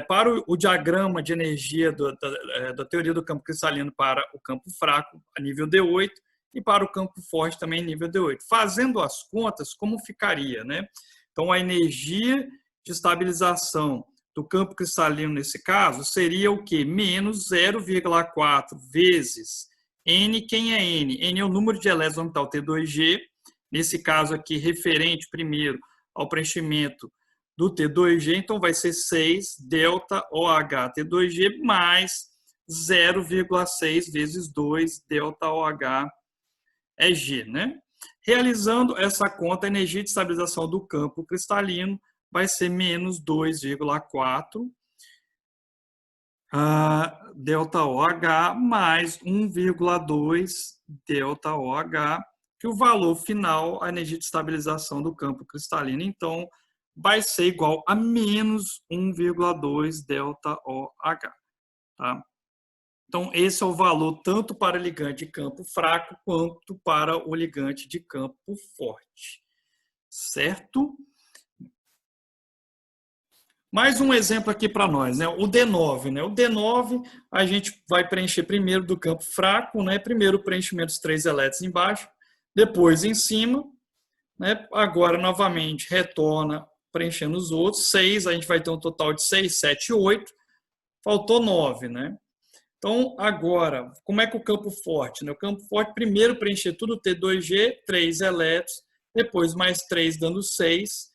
para o diagrama de energia da teoria do campo cristalino para o campo fraco a nível D8 e para o campo forte também nível D8. Fazendo as contas, como ficaria, né? Então, a energia de estabilização do campo cristalino nesse caso seria o quê? Menos 0,4 vezes N. Quem é N? N é o número de elétrons no orbital T2G, nesse caso aqui referente primeiro ao preenchimento do T2G, então vai ser 6 delta OH T2G mais 0,6 vezes 2 delta OH EG, né? Realizando essa conta, a energia de estabilização do campo cristalino vai ser menos 2,4 delta OH mais 1,2 delta OH, que o valor final, a energia de estabilização do campo cristalino, então, vai ser igual a menos 1,2 delta OH. Tá? Então, esse é o valor tanto para o ligante de campo fraco quanto para o ligante de campo forte. Certo? Mais um exemplo aqui para nós, né? O D9, né? O D9 a gente vai preencher primeiro do campo fraco, né? Primeiro o preenchimento dos 3 elétrons embaixo, depois em cima, né? Agora novamente retorna preenchendo os outros, 6, a gente vai ter um total de 6, 7, 8, faltou 9, né? Então, agora, como é que o campo forte, né? O campo forte primeiro preencher tudo T2G, 3 elétrons, depois mais 3 dando 6,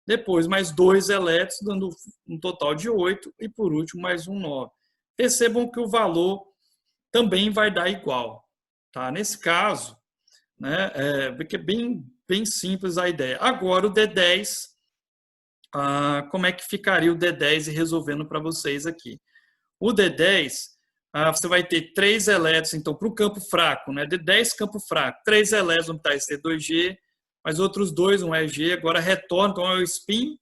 depois mais 2 elétrons, dando um total de 8, e por último mais um 9. Percebam que o valor também vai dar igual. Tá? Nesse caso, né, porque é bem simples a ideia. Agora o D10, como é que ficaria o D10 e resolvendo para vocês aqui? O D10, você vai ter 3 elétrons, então, para o campo fraco, né? D10 campo fraco, 3 elétrons orbitais T2G, mas outros 2, um EG, agora retorna, então é o spin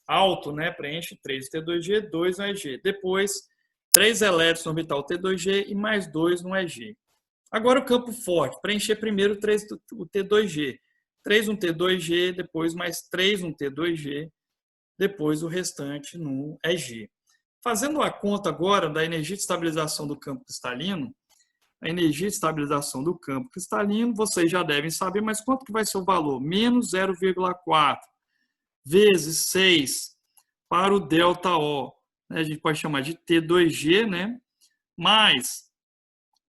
alto, né? Preenche 3 T2G, 2 no EG. Depois, 3 elétrons no orbital T2G e mais 2 no EG. Agora o campo forte, preencher primeiro 3 o T2G. 3 no T2G, depois mais 3 no T2G, depois o restante no EG. Fazendo a conta agora da energia de estabilização do campo cristalino, a energia de estabilização do campo cristalino, vocês já devem saber, mas quanto que vai ser o valor? Menos 0,4 vezes 6 para o ΔO, né? A gente pode chamar de T2G, né? Mais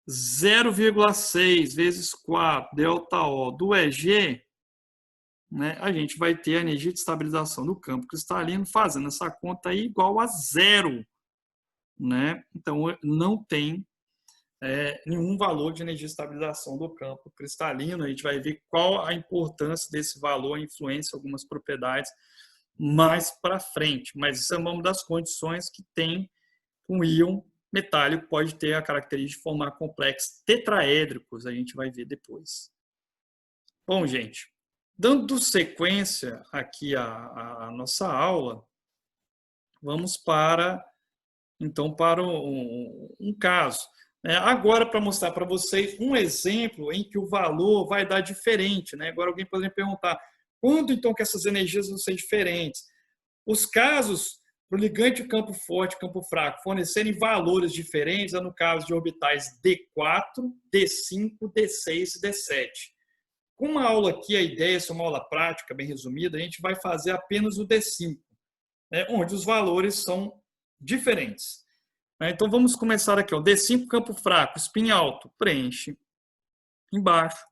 0,6 vezes 4 ΔO do EG, né? A gente vai ter a energia de estabilização do campo cristalino, fazendo essa conta aí igual a zero, né? Então, não tem nenhum valor de energia de estabilização do campo cristalino. A gente vai ver qual a importância desse valor, a influência, algumas propriedades mais para frente. Mas isso é uma das condições que tem um íon metálico, pode ter a característica de formar complexos tetraédricos, a gente vai ver depois. Bom, gente, dando sequência aqui à nossa aula, vamos para um caso. Agora, para mostrar para vocês um exemplo em que o valor vai dar diferente. Né? Agora, alguém pode me perguntar, quando então que essas energias vão ser diferentes? Os casos para o ligante campo forte e campo fraco fornecerem valores diferentes é no caso de orbitais D4, D5, D6 e D7. Com uma aula aqui, a ideia é uma aula prática, bem resumida, a gente vai fazer apenas o D5, né, onde os valores são diferentes. Então, vamos começar aqui. Ó. D5, campo fraco, spin alto, preenche embaixo,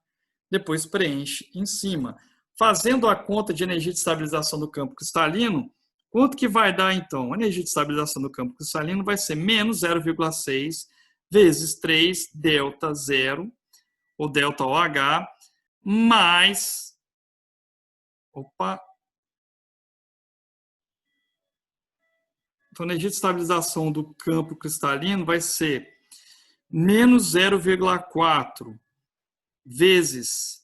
depois preenche em cima. Fazendo a conta de energia de estabilização do campo cristalino, quanto que vai dar, então? A energia de estabilização do campo cristalino vai ser menos 0,6 vezes 3 delta 0, ou delta OH, mais... Então, a energia de estabilização do campo cristalino vai ser menos 0,4 vezes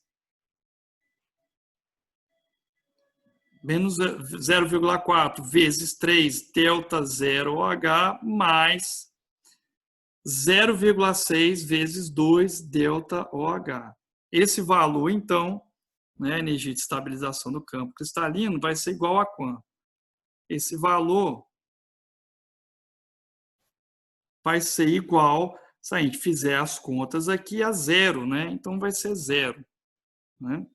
menos 0,4 vezes 3 delta 0OH mais 0,6 vezes 2 delta OH. Esse valor, então, né, a energia de estabilização do campo cristalino, vai ser igual a quanto? Esse valor vai ser igual, se a gente fizer as contas aqui, a zero, né? Então vai ser zero, né?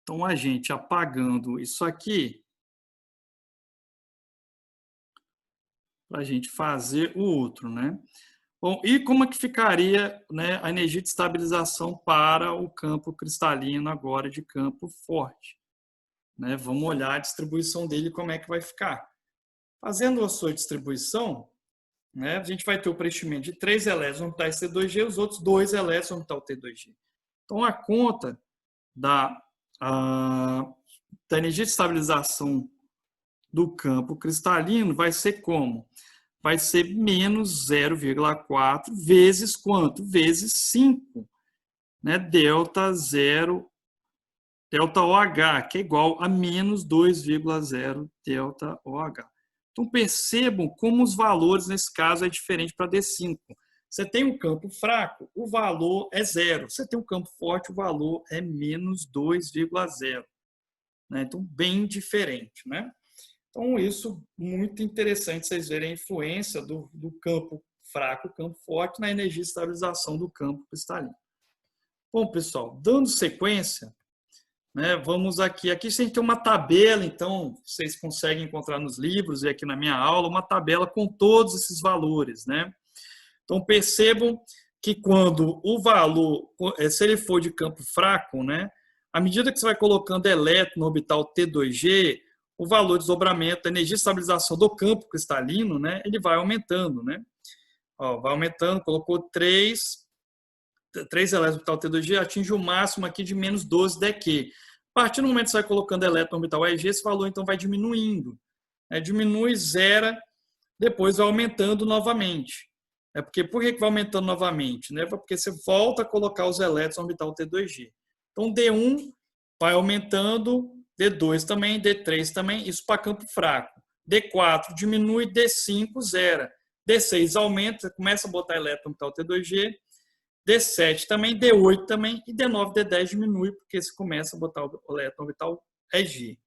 Então a gente apagando isso aqui, para a gente fazer o outro, né? Bom, e como é que ficaria, né, a energia de estabilização para o campo cristalino agora de campo forte? Né? Vamos olhar a distribuição dele, como é que vai ficar. Fazendo a sua distribuição, né, a gente vai ter o preenchimento de 3 elétrons orbitais T2G, os outros 2 elétrons orbital T2G. Então, a conta da energia de estabilização do campo cristalino vai ser como? Vai ser menos 0,4 vezes quanto? Vezes 5, né? Delta OH, que é igual a menos 2,0 delta OH. Então, percebam como os valores, nesse caso, é diferente para D5. Você tem um campo fraco, o valor é zero. Você tem um campo forte, o valor é menos 2,0. Né? Então, bem diferente, né? Então, isso muito interessante vocês verem a influência do campo fraco, campo forte, na energia de estabilização do campo cristalino. Bom, pessoal, dando sequência, né, vamos aqui. Aqui a gente tem uma tabela, então, vocês conseguem encontrar nos livros e aqui na minha aula, uma tabela com todos esses valores, né? Então, percebam que quando o valor, se ele for de campo fraco, né, à medida que você vai colocando elétron no orbital T2G, o valor de desdobramento da energia de estabilização do campo cristalino, né, ele vai aumentando, né? Ó, vai aumentando, colocou 3 elétrons no orbital T2G, atinge o máximo aqui de menos 12 dQ. A partir do momento que você vai colocando elétron no orbital EG, esse valor então vai diminuindo. Diminui, zera, depois vai aumentando novamente. Por que vai aumentando novamente? Porque você volta a colocar os elétrons no orbital T2G. Então, D1 vai aumentando, D2 também, D3 também, isso para campo fraco. D4 diminui, D5 zera. D6 aumenta, começa a botar elétron no orbital T2G. D7 também, D8 também, e D9 D10 diminui, porque você começa a botar o elétron orbital EG.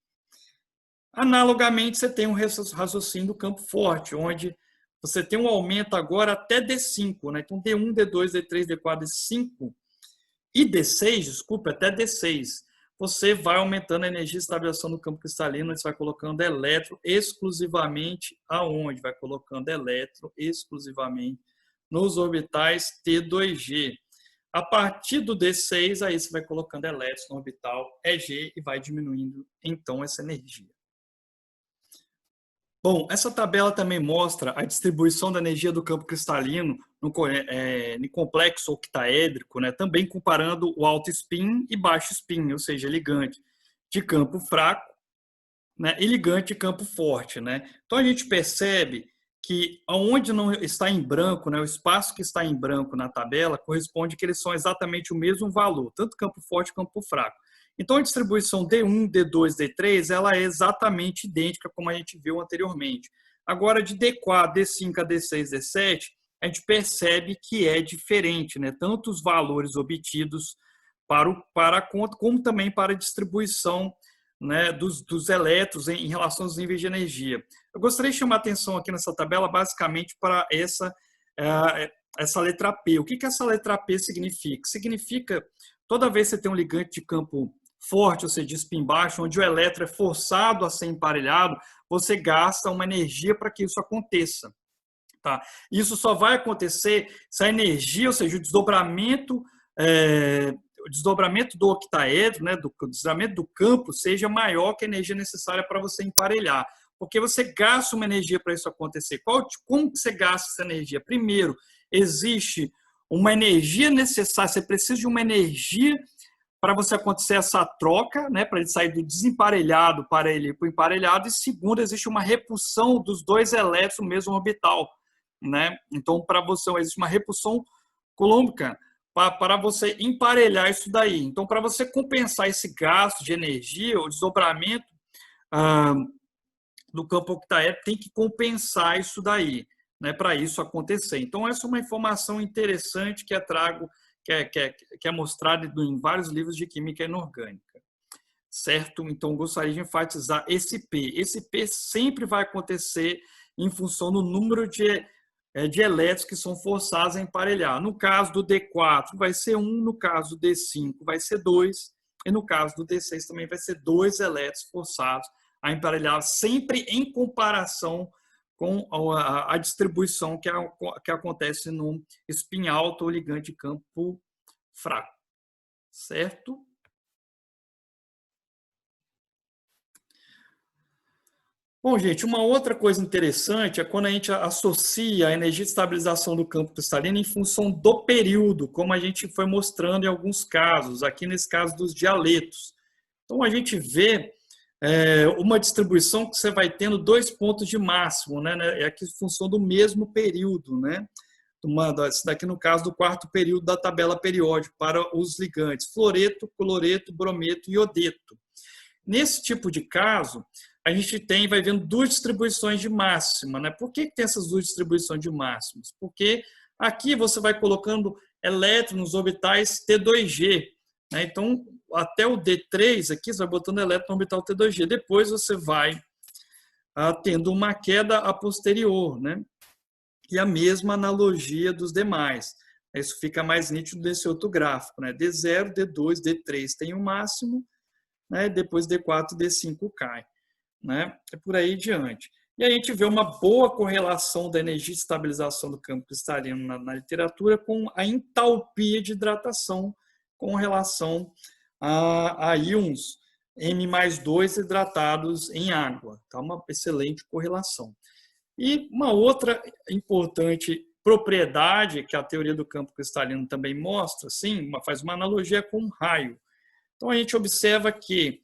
Analogamente, você tem um raciocínio do campo forte, onde você tem um aumento agora até D5, né? Então, D1, D2, D3, D4, D5 e D6, desculpa, até D6. Você vai aumentando a energia de estabilização do campo cristalino, você vai colocando elétron exclusivamente aonde? Vai colocando elétron exclusivamente nos orbitais T2G. A partir do D6, aí você vai colocando elétrons no orbital EG e vai diminuindo, então, essa energia. Bom, essa tabela também mostra a distribuição da energia do campo cristalino no complexo octaédrico, né? Também comparando o alto spin e baixo spin, ou seja, ligante de campo fraco, né? E ligante de campo forte, né? Então a gente percebe que onde não está em branco, né, o espaço que está em branco na tabela corresponde que eles são exatamente o mesmo valor, tanto campo forte quanto campo fraco. Então, a distribuição D1, D2, D3, ela é exatamente idêntica como a gente viu anteriormente. Agora, de D4, D5 a D6, D7, a gente percebe que é diferente, né? Tanto os valores obtidos para a conta, como também para a distribuição, né, dos elétrons em relação aos níveis de energia. Eu gostaria de chamar a atenção aqui nessa tabela, basicamente, para essa letra P. O que essa letra P significa? Significa, toda vez que você tem um ligante de campo forte, ou seja, de spin baixo, onde o elétron é forçado a ser emparelhado, você gasta uma energia para que isso aconteça. Tá? Isso só vai acontecer se a energia, ou seja, o desdobramento do octaedro, né, do desdobramento do campo, seja maior que a energia necessária para você emparelhar. Porque você gasta uma energia para isso acontecer. Como que você gasta essa energia? Primeiro, existe uma energia necessária, você precisa de uma energia para você acontecer essa troca, né, para ele sair do desemparelhado para o emparelhado, e segundo, existe uma repulsão dos dois elétrons no mesmo orbital, né? Então, para você existe uma repulsão coulombica para você emparelhar isso daí. Então, para você compensar esse gasto de energia, o desdobramento do campo octaédrico tem que compensar isso daí, né, para isso acontecer. Então, essa é uma informação interessante que é mostrada em vários livros de química inorgânica, certo? Então, gostaria de enfatizar esse P. Esse P sempre vai acontecer em função do número de elétrons que são forçados a emparelhar. No caso do D4, vai ser 1, no caso do D5, vai ser 2, e no caso do D6 também vai ser 2 elétrons forçados a emparelhar, sempre em comparação com a distribuição que acontece no spin alto ou ligante de campo fraco, certo? Bom, gente, uma outra coisa interessante é quando a gente associa a energia de estabilização do campo cristalino em função do período, como a gente foi mostrando em alguns casos, aqui nesse caso dos dialetos. Então, a gente vê uma distribuição que você vai tendo 2 pontos de máximo, né? É aqui em função do mesmo período, né? Isso daqui no caso do quarto período da tabela periódica para os ligantes, fluoreto, cloreto, brometo e iodeto. Nesse tipo de caso, a gente vai vendo 2 distribuições de máxima, né? Por que tem essas 2 distribuições de máximas? Porque aqui você vai colocando elétrons nos orbitais T2G, né? Então, até o D3, aqui você vai botando elétron no orbital T2G. Depois você vai tendo uma queda a posterior, né? E a mesma analogia dos demais. Isso fica mais nítido nesse outro gráfico, né? D0, D2, D3 tem o máximo, né? Depois D4 e D5 cai, né? É por aí diante. E a gente vê uma boa correlação da energia de estabilização do campo cristalino na literatura com a entalpia de hidratação com relação a íons M+2 hidratados em água. Tá? Uma excelente correlação. E uma outra importante propriedade que a teoria do campo cristalino também mostra, sim, faz uma analogia com um raio. Então a gente observa que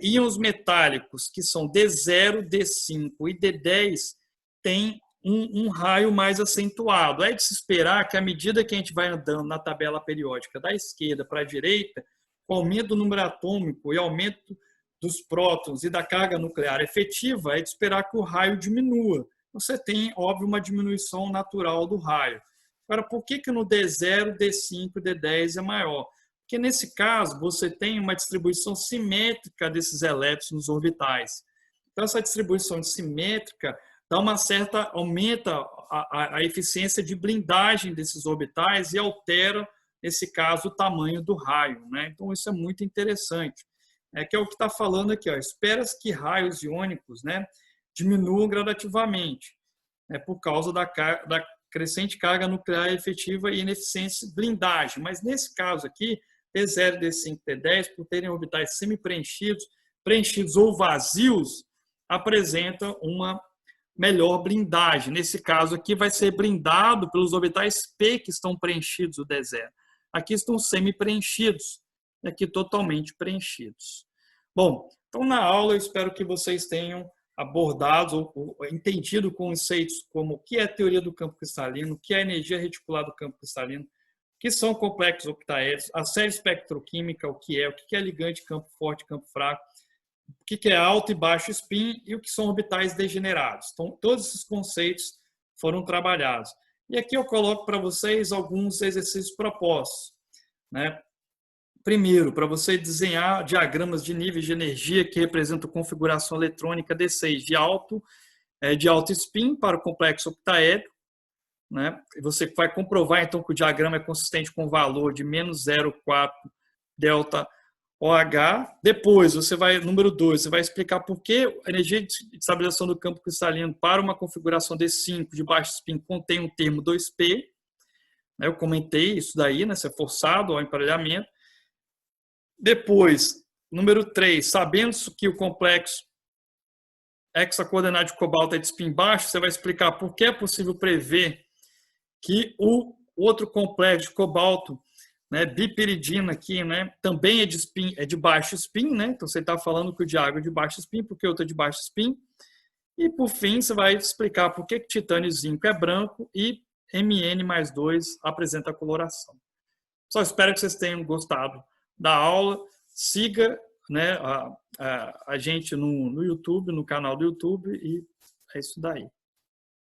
íons metálicos que são D0, D5 e D10 têm um raio mais acentuado. É de se esperar que à medida que a gente vai andando na tabela periódica da esquerda para a direita, com o aumento do número atômico e aumento dos prótons e da carga nuclear efetiva, é de esperar que o raio diminua. Você tem, óbvio, uma diminuição natural do raio. Agora, por que no D0, D5 e D10 é maior? Porque nesse caso você tem uma distribuição simétrica desses elétrons nos orbitais. Então essa distribuição simétrica dá uma certa, aumenta a eficiência de blindagem desses orbitais e altera, nesse caso, o tamanho do raio, né? Então isso é muito interessante. Que é o que está falando aqui, ó. Espera-se que raios iônicos, né, diminuam gradativamente, né, por causa da crescente carga nuclear efetiva e ineficiência de blindagem. Mas nesse caso aqui, T0, D5, T10, por terem orbitais semi-preenchidos, preenchidos ou vazios, apresenta uma melhor blindagem. Nesse caso aqui vai ser blindado pelos orbitais P que estão preenchidos, o D0. Aqui estão semi-preenchidos, e aqui totalmente preenchidos. Bom, então na aula eu espero que vocês tenham abordado ou entendido conceitos como o que é a teoria do campo cristalino, o que é a energia reticular do campo cristalino, que são complexos octaédricos, a série espectroquímica, o que é ligante, campo forte, campo fraco, o que é alto e baixo spin e o que são orbitais degenerados. Então, todos esses conceitos foram trabalhados. E aqui eu coloco para vocês alguns exercícios propostos, né? Primeiro, para você desenhar diagramas de níveis de energia que representam configuração eletrônica D6 de alto spin para o complexo octaédrico, né? Você vai comprovar então que o diagrama é consistente com o valor de menos 0,4 delta OH. Depois, número 2, você vai explicar por que a energia de estabilização do campo cristalino para uma configuração D5 de baixo spin contém um termo 2P. Eu comentei isso daí, né? Isso é forçado ao emparelhamento. Depois, número 3, sabendo que o complexo hexacoordenado de cobalto é de spin baixo, você vai explicar por que é possível prever que o outro complexo de cobalto, né, bipiridina aqui, né, também é de baixo spin, né? Então você está falando que o de água é de baixo spin, porque o outro é de baixo spin. E por fim, você vai explicar por que titânio e zinco é branco e Mn+2 apresenta coloração. Só espero que vocês tenham gostado da aula. Siga, né, a gente no YouTube, no canal do YouTube, e é isso daí.